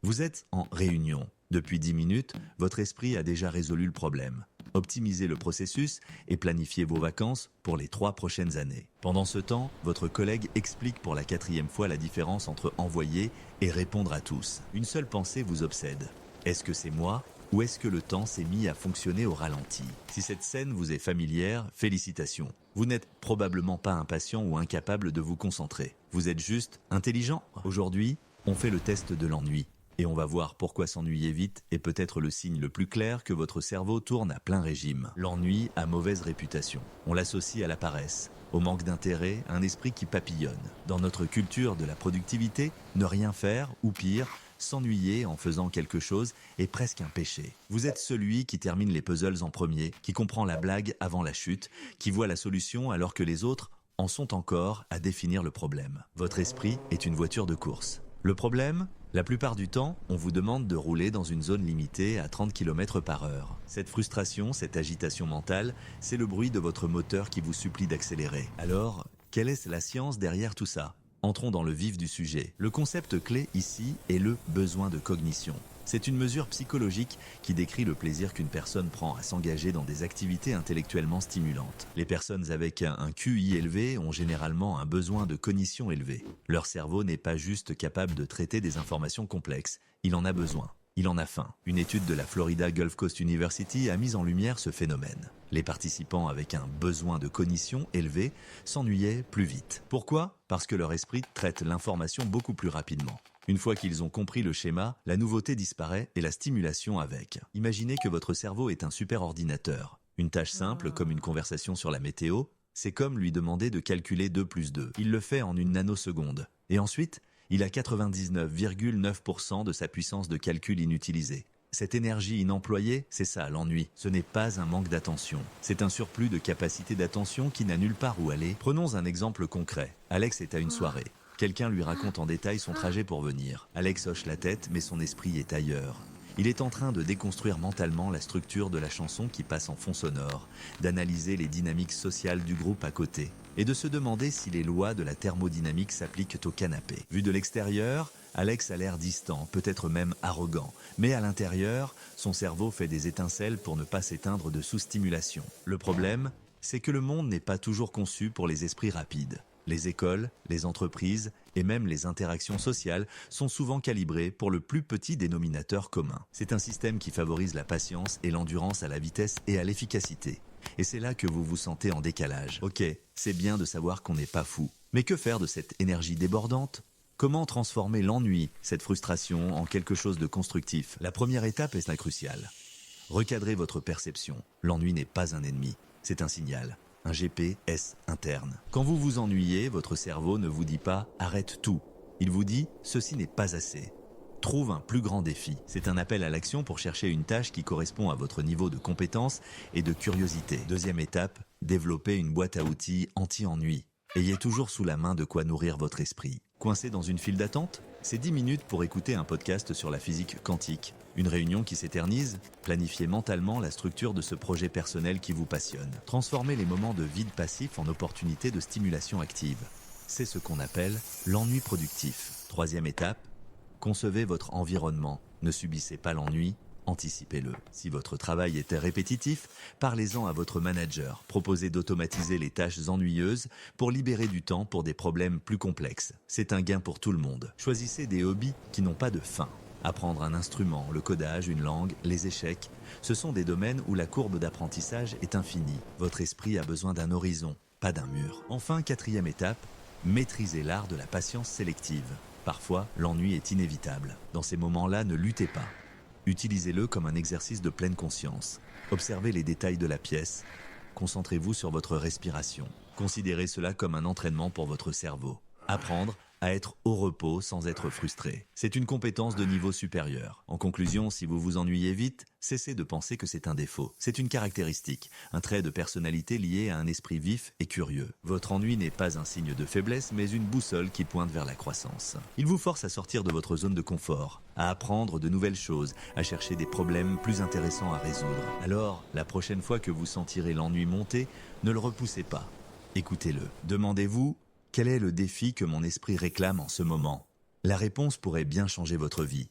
Vous êtes en réunion. Depuis 10 minutes, votre esprit a déjà résolu le problème. Optimisez le processus et planifiez vos vacances pour les 3 prochaines années. Pendant ce temps, votre collègue explique pour la 4e fois la différence entre envoyer et répondre à tous. Une seule pensée vous obsède. Est-ce que c'est moi ou est-ce que le temps s'est mis à fonctionner au ralenti? Si cette scène vous est familière, félicitations. Vous n'êtes probablement pas impatient ou incapable de vous concentrer. Vous êtes juste intelligent. Aujourd'hui, on fait le test de l'ennui. Et on va voir pourquoi s'ennuyer vite est peut-être le signe le plus clair que votre cerveau tourne à plein régime. L'ennui a mauvaise réputation. On l'associe à la paresse, au manque d'intérêt, à un esprit qui papillonne. Dans notre culture de la productivité, ne rien faire, ou pire, s'ennuyer en faisant quelque chose est presque un péché. Vous êtes celui qui termine les puzzles en premier, qui comprend la blague avant la chute, qui voit la solution alors que les autres en sont encore à définir le problème. Votre esprit est une voiture de course. Le problème ? La plupart du temps, on vous demande de rouler dans une zone limitée à 30 km/h. Cette frustration, cette agitation mentale, c'est le bruit de votre moteur qui vous supplie d'accélérer. Alors, quelle est la science derrière tout ça ? Entrons dans le vif du sujet. Le concept clé ici est le besoin de cognition. C'est une mesure psychologique qui décrit le plaisir qu'une personne prend à s'engager dans des activités intellectuellement stimulantes. Les personnes avec un QI élevé ont généralement un besoin de cognition élevé. Leur cerveau n'est pas juste capable de traiter des informations complexes, il en a besoin. Il en a faim. Une étude de la Florida Gulf Coast University a mis en lumière ce phénomène. Les participants avec un besoin de cognition élevé s'ennuyaient plus vite. Pourquoi ? Parce que leur esprit traite l'information beaucoup plus rapidement. Une fois qu'ils ont compris le schéma, la nouveauté disparaît et la stimulation avec. Imaginez que votre cerveau est un super ordinateur. Une tâche simple comme une conversation sur la météo, c'est comme lui demander de calculer 2 plus 2. Il le fait en une nanoseconde. Et ensuite, il a 99,9% de sa puissance de calcul inutilisée. Cette énergie inemployée, c'est ça l'ennui. Ce n'est pas un manque d'attention. C'est un surplus de capacité d'attention qui n'a nulle part où aller. Prenons un exemple concret. Alex est à une soirée. Quelqu'un lui raconte en détail son trajet pour venir. Alex hoche la tête, mais son esprit est ailleurs. Il est en train de déconstruire mentalement la structure de la chanson qui passe en fond sonore, d'analyser les dynamiques sociales du groupe à côté, et de se demander si les lois de la thermodynamique s'appliquent au canapé. Vu de l'extérieur, Alex a l'air distant, peut-être même arrogant, mais à l'intérieur, son cerveau fait des étincelles pour ne pas s'éteindre de sous-stimulation. Le problème, c'est que le monde n'est pas toujours conçu pour les esprits rapides. Les écoles, les entreprises et même les interactions sociales sont souvent calibrées pour le plus petit dénominateur commun. C'est un système qui favorise la patience et l'endurance à la vitesse et à l'efficacité. Et c'est là que vous vous sentez en décalage. Ok, c'est bien de savoir qu'on n'est pas fou. Mais que faire de cette énergie débordante ? Comment transformer l'ennui, cette frustration, en quelque chose de constructif ? La première étape est la cruciale. Recadrez votre perception. L'ennui n'est pas un ennemi, c'est un signal. Un GPS interne. Quand vous vous ennuyez, votre cerveau ne vous dit pas « arrête tout ». Il vous dit « ceci n'est pas assez ». Trouve un plus grand défi. C'est un appel à l'action pour chercher une tâche qui correspond à votre niveau de compétence et de curiosité. Deuxième étape, développer une boîte à outils anti-ennui. Ayez toujours sous la main de quoi nourrir votre esprit. Coincé dans une file d'attente ? C'est 10 minutes pour écouter un podcast sur la physique quantique. Une réunion qui s'éternise ? Planifiez mentalement la structure de ce projet personnel qui vous passionne. Transformez les moments de vide passif en opportunités de stimulation active. C'est ce qu'on appelle l'ennui productif. Troisième étape, concevez votre environnement. Ne subissez pas l'ennui, anticipez-le. Si votre travail était répétitif, parlez-en à votre manager. Proposez d'automatiser les tâches ennuyeuses pour libérer du temps pour des problèmes plus complexes. C'est un gain pour tout le monde. Choisissez des hobbies qui n'ont pas de fin. Apprendre un instrument, le codage, une langue, les échecs, ce sont des domaines où la courbe d'apprentissage est infinie. Votre esprit a besoin d'un horizon, pas d'un mur. Enfin, quatrième étape, maîtrisez l'art de la patience sélective. Parfois, l'ennui est inévitable. Dans ces moments-là, ne luttez pas. Utilisez-le comme un exercice de pleine conscience. Observez les détails de la pièce. Concentrez-vous sur votre respiration. Considérez cela comme un entraînement pour votre cerveau. Apprendre à être au repos sans être frustré. C'est une compétence de niveau supérieur. En conclusion, si vous vous ennuyez vite, cessez de penser que c'est un défaut. C'est une caractéristique, un trait de personnalité lié à un esprit vif et curieux. Votre ennui n'est pas un signe de faiblesse, mais une boussole qui pointe vers la croissance. Il vous force à sortir de votre zone de confort, à apprendre de nouvelles choses, à chercher des problèmes plus intéressants à résoudre. Alors, la prochaine fois que vous sentirez l'ennui monter, ne le repoussez pas. Écoutez-le. Demandez-vous: quel est le défi que mon esprit réclame en ce moment ? La réponse pourrait bien changer votre vie.